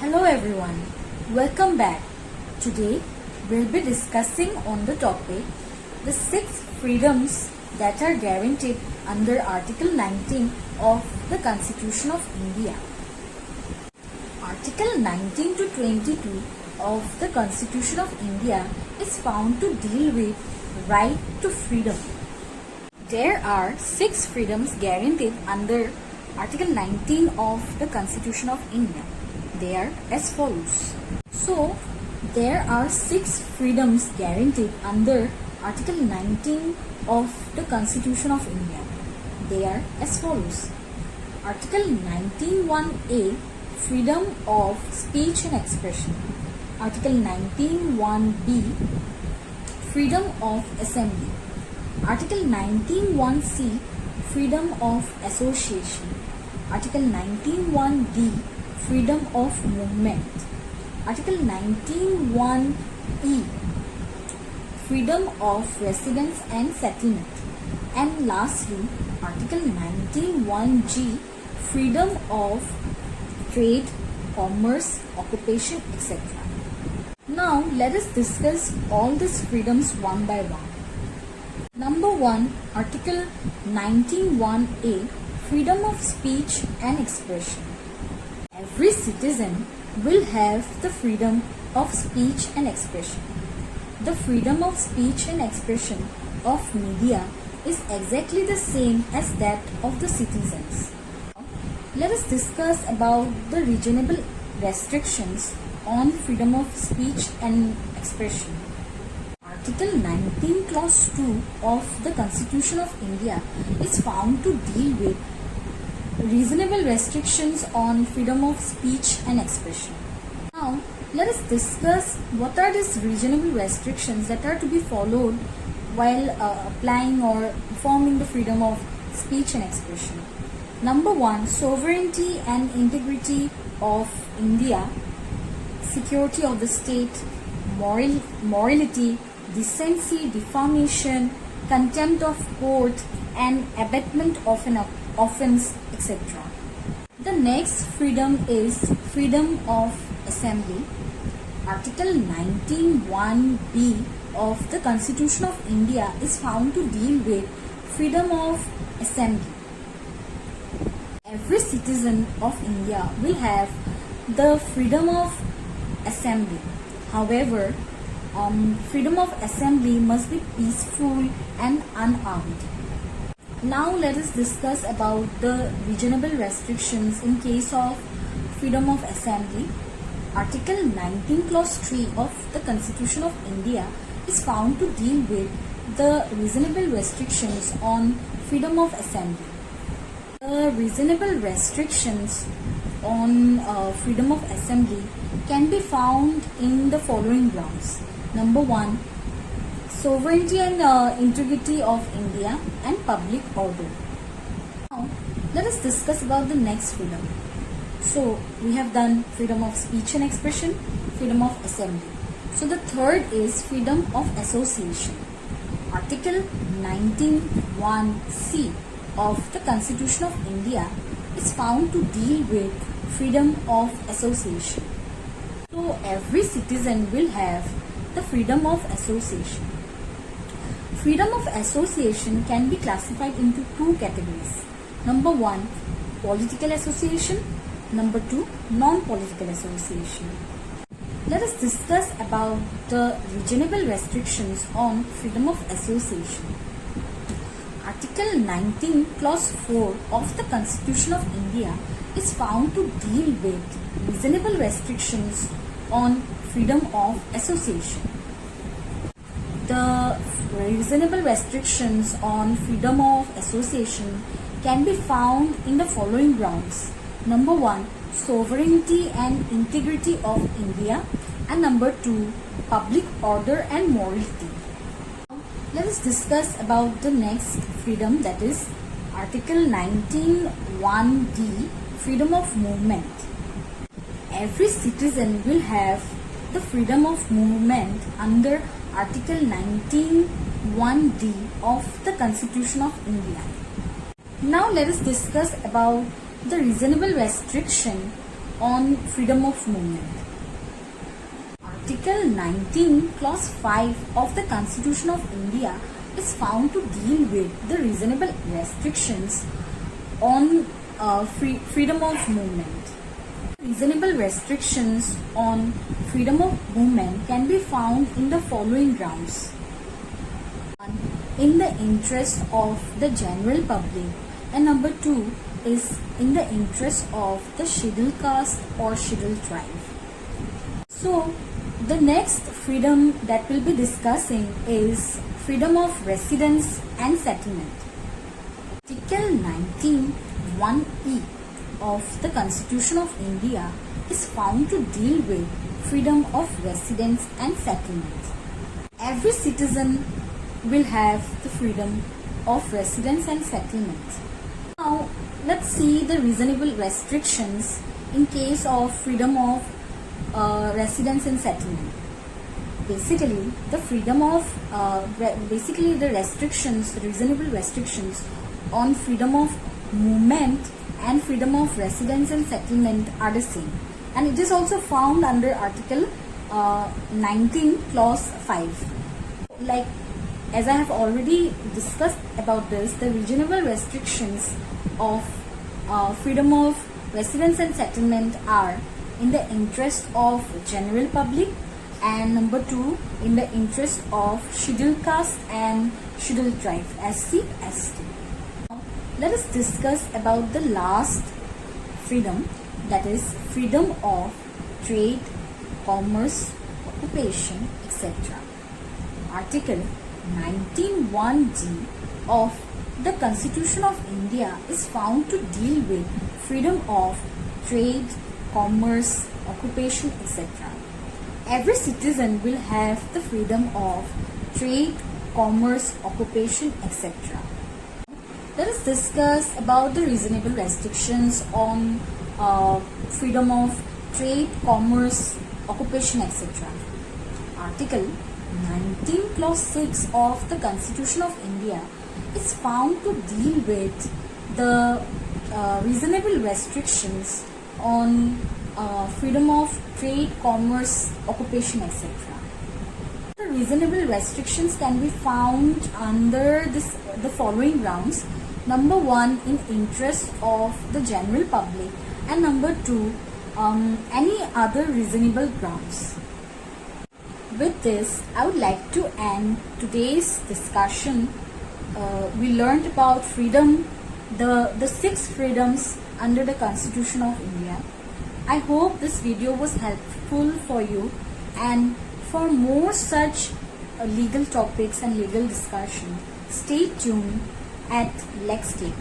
Hello everyone, welcome back. Today we'll be discussing on the topic the 6 freedoms that are guaranteed under Article 19 of the Constitution of India. Article 19 to 22 of the Constitution of India is found to deal with right to freedom. There are 6 freedoms guaranteed under Article 19 of the Constitution of India. They are as follows. So, there are 6 freedoms guaranteed under Article 19 of the Constitution of India. They are as follows. Article 19(1)(a), freedom of speech and expression. Article 19(1)(b), freedom of assembly. Article 19(1)(c), freedom of association. Article 19(1)(d), freedom of movement. Article 19(1)(e), freedom of residence and settlement. And lastly, Article 19(1)(g), freedom of trade, commerce, occupation, etc. Now, let us discuss all these freedoms one by one. Number 1, Article 19(1)(a), freedom of speech and expression. Every citizen will have the freedom of speech and expression. The freedom of speech and expression of media is exactly the same as that of the citizens. Let us discuss about the reasonable restrictions on freedom of speech and expression. Article 19 Clause 2 of the Constitution of India is found to deal with reasonable restrictions on freedom of speech and expression. Now, let us discuss what are these reasonable restrictions that are to be followed while applying or performing the freedom of speech and expression. Number 1, sovereignty and integrity of India, security of the state, morality, decency, defamation, contempt of court, and abatement of an offence, etc. The next freedom is freedom of assembly. Article 19(1)(b) of the Constitution of India is found to deal with freedom of assembly. Every citizen of India will have the freedom of assembly. However, freedom of assembly must be peaceful and unarmed. Now let us discuss about the reasonable restrictions in case of freedom of assembly. Article 19 Clause 3 of the Constitution of India is found to deal with the reasonable restrictions on freedom of assembly. The reasonable restrictions on freedom of assembly can be found in the following grounds. Number 1, sovereignty and integrity of India and public order. Now, let us discuss about the next freedom. So, we have done freedom of speech and expression, freedom of assembly. So, the third is freedom of association. Article 19(1)(c) of the Constitution of India is found to deal with freedom of association. So, every citizen will have the freedom of association. Freedom of association can be classified into 2 categories. Number 1, political association. Number 2, non-political association. Let us discuss about the reasonable restrictions on freedom of association. Article 19 Clause 4 of the Constitution of India is found to deal with reasonable restrictions on freedom of association. The reasonable restrictions on freedom of association can be found in the following grounds. Number 1, sovereignty and integrity of India, and number 2, public order and morality. Let us discuss about the next freedom, that is Article 19(1)(d), freedom of movement. Every citizen will have the freedom of movement under Article 19(1)(d) of the Constitution of India. Now let us discuss about the reasonable restriction on freedom of movement. Article 19 Clause 5 of the Constitution of India is found to deal with the reasonable restrictions on freedom of movement. Reasonable restrictions on freedom of movement can be found in the following grounds. 1. In the interest of the general public, and number 2 is in the interest of the scheduled caste or scheduled tribe. So, the next freedom that we'll be discussing is freedom of residence and settlement. Article 19(1)(e) of the Constitution of India is found to deal with freedom of residence and settlement. Every citizen will have the freedom of residence and settlement. Now, let's see the reasonable restrictions in case of freedom of residence and settlement. Basically, the freedom of the restrictions, the reasonable restrictions on freedom of movement and freedom of residence and settlement are the same, and it is also found under Article 19 Clause 5. Like, as I have already discussed about this, the reasonable restrictions of freedom of residence and settlement are in the interest of general public, and number 2 in the interest of scheduled caste and scheduled tribe, SC, ST. Now, let us discuss about the last freedom, that is freedom of trade, commerce, occupation, etc. Article 19(1)(g) of the Constitution of India is found to deal with freedom of trade, commerce, occupation, etc. Every citizen will have the freedom of trade, commerce, occupation, etc. Let us discuss about the reasonable restrictions on freedom of trade, commerce, occupation, etc. Article 19 Clause 6 of the Constitution of India is found to deal with the reasonable restrictions on freedom of trade, commerce, occupation, etc. The reasonable restrictions can be found under the following grounds. Number 1, in interest of the general public, and number 2, any other reasonable grounds. With this, I would like to end today's discussion. We learned about freedom, the 6 freedoms under the Constitution of India. I hope this video was helpful for you, and for more such legal topics and legal discussion, stay tuned at LexCliq.